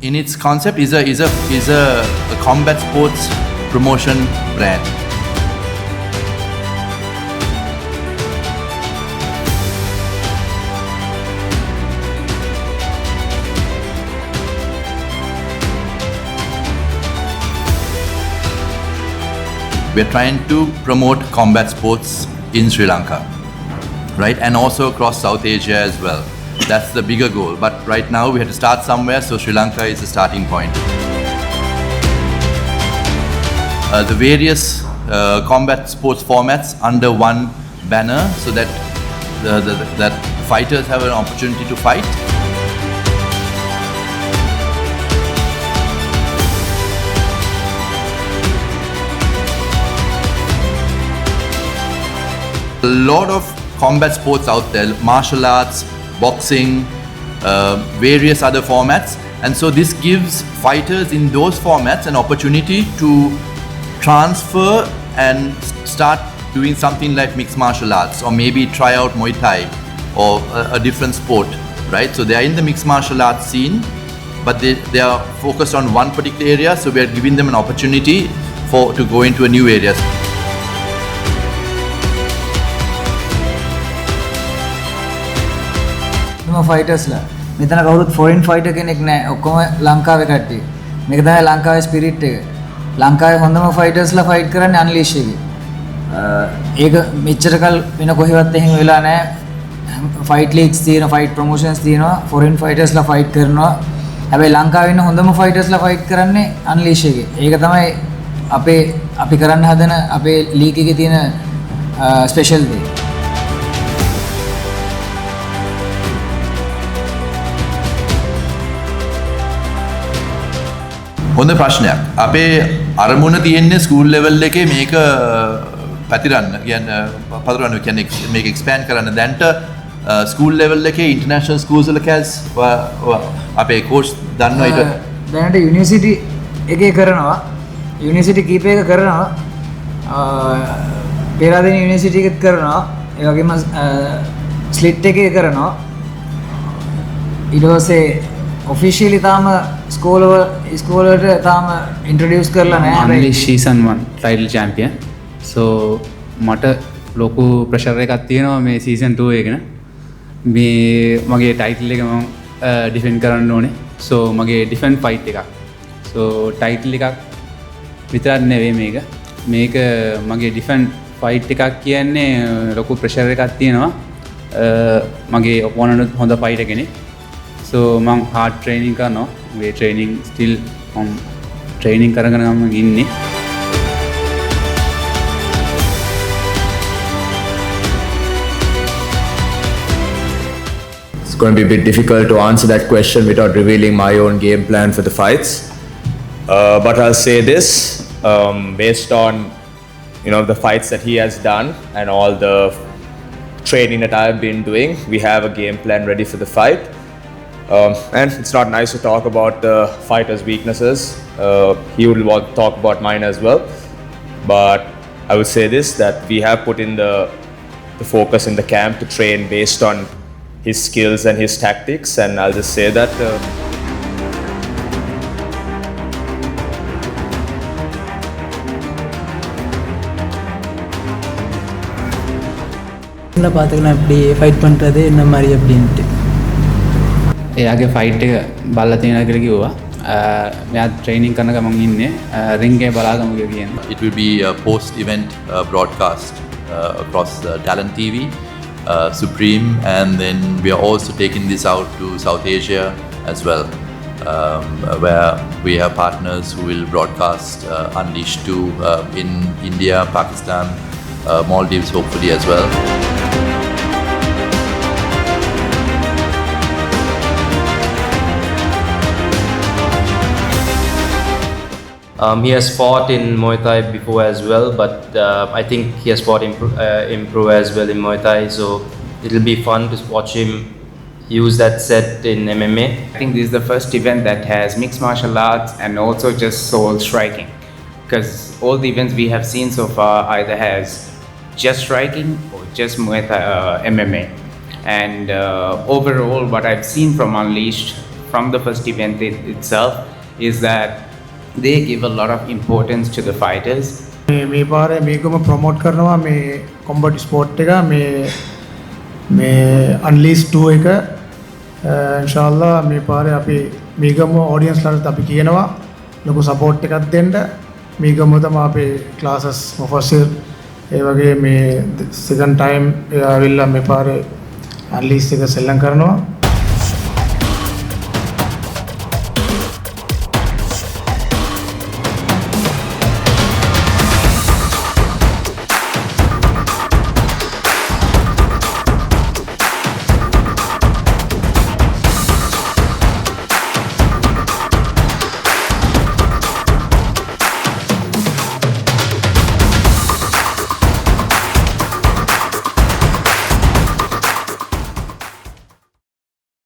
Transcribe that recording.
in its concept is a combat sports promotion brand. We're trying to promote combat sports in Sri Lanka, right? And also across South Asia as well. That's the bigger goal. But right now we have to start somewhere, so Sri Lanka is the starting point. The various combat sports formats under one banner, so that that fighters have an opportunity to fight. A lot of combat sports out there, martial arts, boxing, various other formats, and so this gives fighters in those formats an opportunity to transfer and start doing something like mixed martial arts, or maybe try out Muay Thai or a different sport, right? So they are in the mixed martial arts scene, but they are focused on one particular area, so we are giving them an opportunity to go into a new area. ෆයිටර්ස්ලා මෙතන කවුරුත් foreign fighter කෙනෙක් නැහැ. ඔක්කොම ලංකාවේ කට්ටිය. මේක තමයි ලංකාවේ ස්පිරිට් එක. ලංකාවේ හොඳම ෆයිටර්ස්ලා ෆයිට් කරන්නේ අන්ලීෂ් එකේ. ඒක මෙච්චර කල් වෙන කොහෙවත් එහෙම වෙලා නැහැ. ෆයිට් ලීග්ස් තියෙනවා, ෆයිට් ප්‍රොමෝෂන්ස් තියෙනවා, ෆොරින් ෆයිටර්ස්ලා ෆයිට් කරනවා. හැබැයි ලංකාවේ ඉන්න හොඳම ෆයිටර්ස්ලා ෆයිට් කරන්නේ අන්ලීෂ් එකේ. ඒක තමයි අපි කරන්න හදන අපේ ලීග් එකේ තියෙන ස්පෙෂල් දේ. හොඳ ප්‍රශ්නයක්. අපේ අරමුණ තියෙන්නේ ස්කූල් ලෙවල් එකේ මේක පැතිරන්න. කියන්නේ පතරවන්න කියන්නේ මේක එක්ස්පෑන්ඩ් කරන්න. දැන්ට ස්කූල් ලෙවල් එකේ ඉන්ටර්නැෂනල් ස්කූල්ස් වල කැස් අපේ කෝච් දන්නවා ඊට දැනට යුනිවර්සිටි එකේ කරනවා. යුනිවර්සිටි කීපයක කරනවා. පෙරාදෙණිය යුනිවර්සිටි එකෙත් කරනවා. ඒ වගේම ස්ලිට් එකේ කරනවා. ඊට පස්සේ ඔෆිෂියලි තාම ස්කෝලට තාම ඉන්ට්‍රොඩියුස් කරලා නැහැ. Unleash season 1 title champion. So මට ලොකු ප්‍රෙෂර් එකක් තියෙනවා මේ season 2 එක ගැන. මේ මගේ ටයිටල් එක මම ඩිෆෙන්ඩ් කරන්න ඕනේ. So මගේ ඩිෆෙන්ඩ් ෆයිට් එකක්. So ටයිටල් එකක් විතරක් නෙවෙයි මේක. මේක මගේ ඩිෆෙන්ඩ් ෆයිට් එකක් කියන්නේ ලොකු ප්‍රෙෂර් එකක් තියෙනවා. මගේ ඔපොනන්ට් හොඳ ෆයිටර් කෙනෙක්. So මං hard training කරනවා. මේ training still training කරගෙන ගම ඉන්නේ. It's going to be a bit difficult to answer that question without revealing my own game plan for the fights. But I'll say this, based on the fights that he has done and all the training that I've been doing, we have a game plan ready for the fight. And it's not nice to talk about the fighter's weaknesses. He will want to talk about mine as well. But I would say this, that we have put in the focus in the camp to train based on his skills and his tactics. And I'll just say that பார்த்துக்கலாம் எப்படி fight பண்ணுறது என்ன மாதிரி அப்படின்ட்டு. එයාගේ fight එක බලලා තියෙනවා කියලා කිව්වා. මෙයා ට්‍රේනින් කරන ගමන් ඉන්නේ රින්ග් එකේ බලාගමු කියලා කියන්නේ. It will be a post-event broadcast across Talent TV, Supreme, and then we are also taking this out to South Asia as well, where we have partners who will broadcast Unleash 2 in India, Pakistan, Maldives hopefully as well. He has fought in Muay Thai before as well, but I think he has fought in pro as well in Muay Thai, so it'll be fun to watch him use that set in MMA. I think this is the first event that has mixed martial arts and also just soul striking, because all the events we have seen so far either has just striking or just Muay Thai, MMA. And overall, what I've seen from Unleashed from the first event itself is that they give a lot of importance to the fighters. මේ පාරේ මේකම promote කරනවා මේ combat sport එක මේ අන්ලීස් 2 එක ඉන්ෂාල්ලා මේ පාරේ අපි මේකම ඔඩියන්ස් ලට අපි කියනවා ලොකු සපෝට් එකක් දෙන්න මේකම තමයි අපේ ක්ලාසස් මොෆසිර් ඒ වගේ මේ සෙකන්ඩ් ටයිම් ආවිල්ලා මේ පාරේ අන්ලීස් එක සෙල්ලම් කරනවා